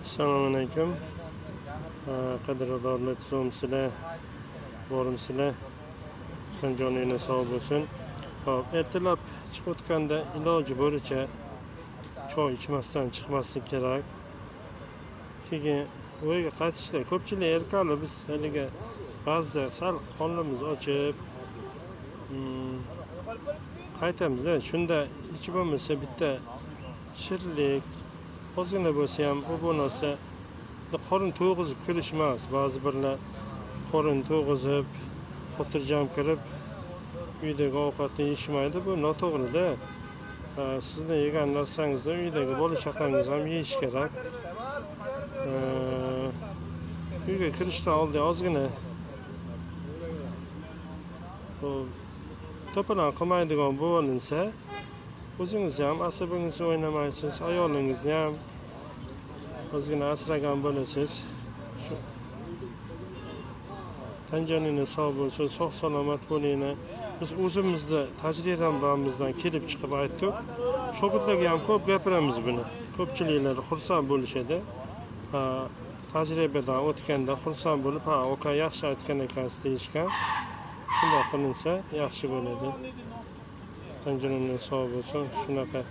Assalomu alaykum. Qadrdonlar so'msizlar, bormisizlar? Joningiz sog' bo'lsin. Hop, ertalab chiqib o'tganda iloji boricha choy ichmasdan chiqmaslik kerak. Keyin uyga qaytishda ko'pchilik erkali biz haliga ba'zida sal qornimiz ochib qaytamiz. Shunda ichib bo'lmasa bitta shirinlik ozgina bo'lsa ham u bo'lmasa qorin to'yg'izib kirish emas. Ba'zi birlar qorin to'yg'izib xotirjam kirib uydagi ovqatni yeyishmaydi. Bu noto'g'ri-da. Sizni yegan narsangizni uydagi bola chaqangiz ham yeyish kerak. Uyga kirishdan oldin ozgina to'polon qilmaydigan bo'linsa, o'zingiz ham asabingizni o'ynamaysiz, ayolingizni ham ozgina asragan bo'lasiz. Shu tan joningiz sog' bo'lsin, sog' salomat bo'linglar. Biz o'zimizni tajribamizdan kelib chiqib aytdik. Shogirdlarga ham ko'p gapiramiz buni. Ko'pchiliklar xursand bo'lishadi. Tajribadan o'tganda xursand bo'lib, "Oka yaxshi aytgan ekansiz" deyishgan. Shunday qilinsa yaxshi bo'ladi. Tan joningiz sog' bo'lsin. Shunaqa